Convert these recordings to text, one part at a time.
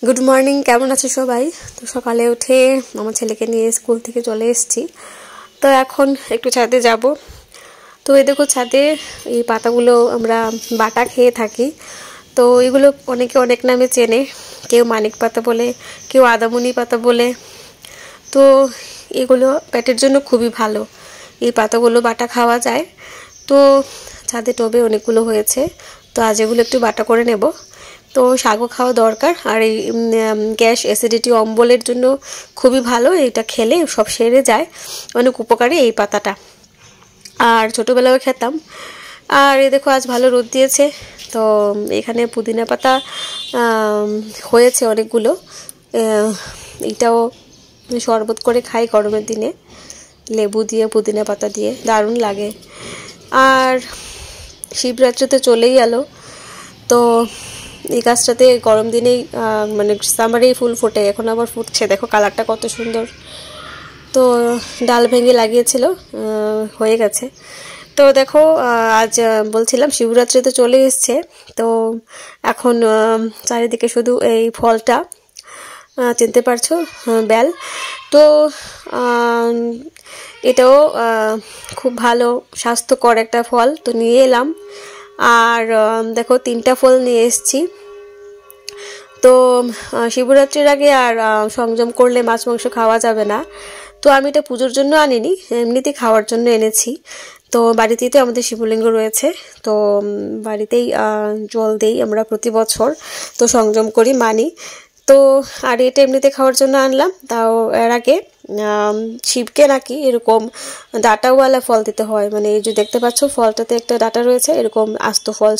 Good morning, কেমন আছো সবাই? তো সকালে উঠে আমার ছেলেকে নিয়ে স্কুল থেকে চলে এসেছি। তো এখন একটু ছাদে যাব। তো এই দেখো ছাদে এই পাতাগুলো আমরা বাটা খেয়ে থাকি। তো এগুলো অনেকে অনেক নামে চেনে, কেউ মানিক পাতা বলে, কেউ আদামনি পাতা বলে। তো এগুলো পেটের জন্য খুবই ভালো, এই পাতাগুলো বাটা খাওয়া যায়। তো ছাদে টবে অনেকগুলো হয়েছে, তো আজ এগুলো একটু বাটা করে নেব। তো শাকও খাওয়া দরকার, আর এই গ্যাস অ্যাসিডিটি অম্বলের জন্য খুবই ভালো, এটা খেলে সব সেরে যায়, অনেক উপকারী এই পাতাটা। আর ছোটোবেলাও খেতাম। আর এই দেখো আজ ভালো রোদ দিয়েছে, তো এখানে পুদিনা পাতা হয়েছে অনেকগুলো। এটাও শরবত করে খাই গরমের দিনে, লেবু দিয়ে পুদিনা পাতা দিয়ে দারুণ লাগে। আর শিবরাত্রিতে চলেই এলো, তো এই গাছটাতে গরম দিনেই মানে সামারেই ফুল ফোটে, এখন আবার ফুটছে, দেখো কালারটা কত সুন্দর। তো ডাল ভেঙে লাগিয়েছিল, হয়ে গেছে। তো দেখো আজ বলছিলাম শিবরাত্রিতে চলে এসছে, তো এখন চারিদিকে শুধু এই ফলটা চিনতে পারছো, বেল। তো এটাও খুব ভালো স্বাস্থ্যকর একটা ফল, তো নিয়ে এলাম। আর দেখো 3টা ফল নিয়ে এসেছি। তো শিবরাত্রির আগে আর সংযম করলে মাছ মাংস খাওয়া যাবে না, তো আমি এটা পুজোর জন্য আনিনি, এমনিতেই খাওয়ার জন্য এনেছি। তো বাড়িতেই তো আমাদের শিবলিঙ্গ রয়েছে, তো বাড়িতেই জল দেই আমরা প্রতি বছর, তো সংযম করি, মানি। তো আর এটা এমনিতে খাওয়ার জন্য আনলাম। তাও এর আগে শিবকে নাকি এরকম ডাঁটাওয়ালা ফল দিতে হয়, মানে এই যে দেখতে পাচ্ছ ফলটাতে একটা ডাঁটা রয়েছে, এরকম আস্ত ফল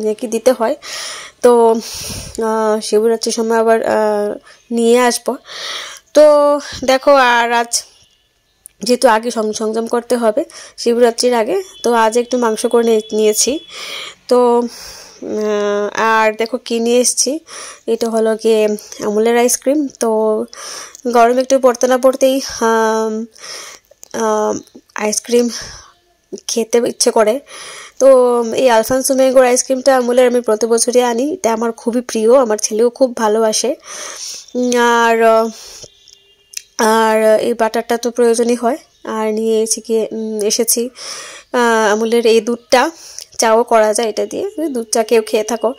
নাকি দিতে হয়। তো শিবরাত্রির সময় আবার নিয়ে আসবো। তো দেখো আর আজ যেহেতু আগে সংযম করতে হবে শিবরাত্রির আগে, তো আজ একটু মাংস করে নিয়েছি। তো আর দেখো কি নিয়ে এসেছি, এটা হলো গিয়ে আমুলের আইসক্রিম। তো গরম একটু পড়তে না পড়তেই আইসক্রিম খেতে ইচ্ছে করে। তো এই আলফানসো ম্যাঙ্গোর আইসক্রিমটা আমুলের আমি প্রতি বছরই আনি, এটা আমার খুবই প্রিয়, আমার ছেলেও খুব ভালোবাসে। আর আর এই বাটারটা তো প্রয়োজনই হয়। আর নিয়ে এসেছি আমুলের এই দুধটা, চাও করা যায় এটা দিয়ে, দুধ চা কেউ খেয়ে থাকো।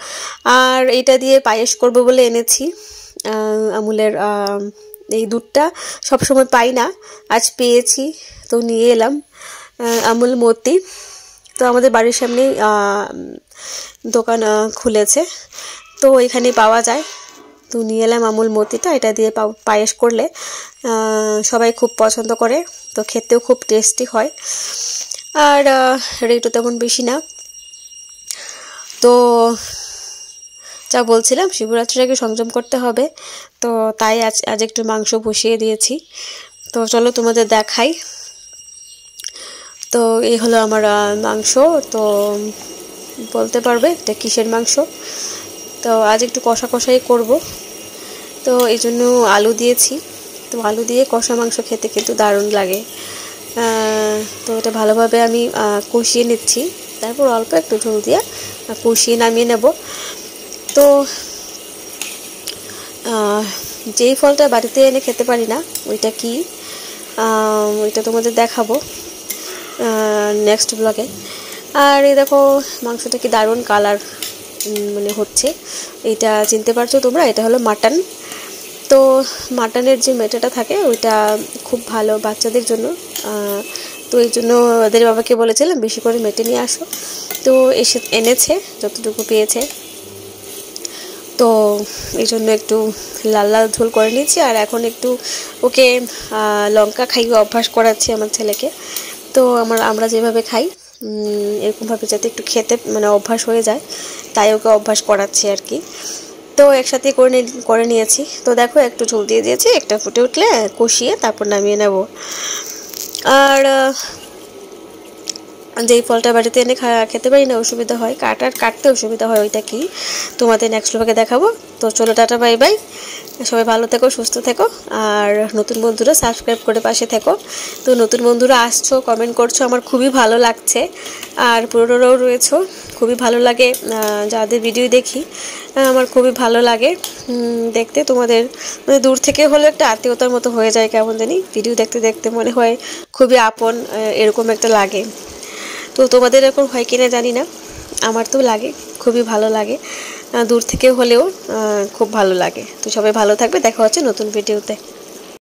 আর এটা দিয়ে পায়েস করব বলে এনেছি আমুলের এই দুধটা, সবসময় পাই না, আজ পেয়েছি, তো নিয়ে এলাম আমুল মতি। তো আমাদের বাড়ির সামনেই দোকান খুলেছে, তো এখানে পাওয়া যায়, তো নিয়ে এলাম আমুল মতিটা। এটা দিয়ে পায়েস করলে সবাই খুব পছন্দ করে, তো খেতেও খুব টেস্টি হয়। আর রেটও তেমন বেশি না। তো যা বলছিলাম শিবরাত্রির আগে সংযম করতে হবে, তো তাই আজ একটু মাংস বসিয়ে দিয়েছি। তো চলো তোমাদের দেখাই। তো এই হলো আমার মাংস। তো বলতে পারবে এটা কিসের মাংস? তো আজ একটু কষা কষাই করব, তো এই জন্য আলু দিয়েছি। তো আলু দিয়ে কষা মাংস খেতে কিন্তু দারুণ লাগে। তো এটা ভালোভাবে আমি কষিয়ে নিচ্ছি, তারপর অল্প একটু ঝোল দিয়ে কষিয়ে নামিয়ে নেব। তো যেই ফলটা বাড়িতে এনে খেতে পারি না, ওইটা কি, ওইটা তোমাদের দেখাবো নেক্সট ব্লগে। আর এই দেখো মাংসটা কি দারুণ কালার মানে হচ্ছে, এটা চিনতে পারছো তোমরা, এটা হলো মাটন। তো মাটনের যে মেটাটা থাকে ওইটা খুব ভালো বাচ্চাদের জন্য, তো এই জন্য ওদের বাবাকে বলেছিলাম বেশি করে মেটে নিয়ে আসো, তো এনেছে যতটুকু পেয়েছে। তো এই জন্য একটু লাল লাল ঝোল করে নিয়েছি। আর এখন একটু ওকে লঙ্কা খাইয়ে অভ্যাস করাচ্ছি আমার ছেলেকে। তো আমরা যেভাবে খাই এরকমভাবে যাতে একটু খেতে মানে অভ্যাস হয়ে যায়, তাই ওকে অভ্যাস করাচ্ছি আর কি। তো একসাথে করে নিয়েছি। তো দেখো একটু ঝোল দিয়ে দিয়েছি, একটা ফুটে উঠলে কষিয়ে তারপর নামিয়ে নেব। আর যেই ফলটা বাড়িতে এনে খেতে পারি না, অসুবিধা হয়, কাটতে অসুবিধা হয়, ওইটা কি তোমাদের নেক্সট ব্লগে দেখাবো। তো চলো টাটা, বাই বাই। সবাই ভালো থেকো, সুস্থ থেকো। আর নতুন বন্ধুরা সাবস্ক্রাইব করে পাশে থেকো। তো নতুন বন্ধুরা আসছো, কমেন্ট করছো, আমার খুবই ভালো লাগছে। আর পুরোটাও রয়েছো, খুবই ভালো লাগে। যাদের ভিডিও দেখি আমার খুবই ভালো লাগে দেখতে। তোমাদের মানে দূর থেকে হলে একটা আত্মীয়তার মতো হয়ে যায়, কেমন জানি ভিডিও দেখতে দেখতে মনে হয় খুবই আপন, এরকম একটা লাগে। তো তোমাদের এরকম হয় কিনা জানি না, আমার তো লাগে, খুবই ভালো লাগে। দূর থেকে হলেও খুব ভালো লাগে। তো সবাই ভালো থাকবে, দেখা হচ্ছে নতুন ভিডিওতে।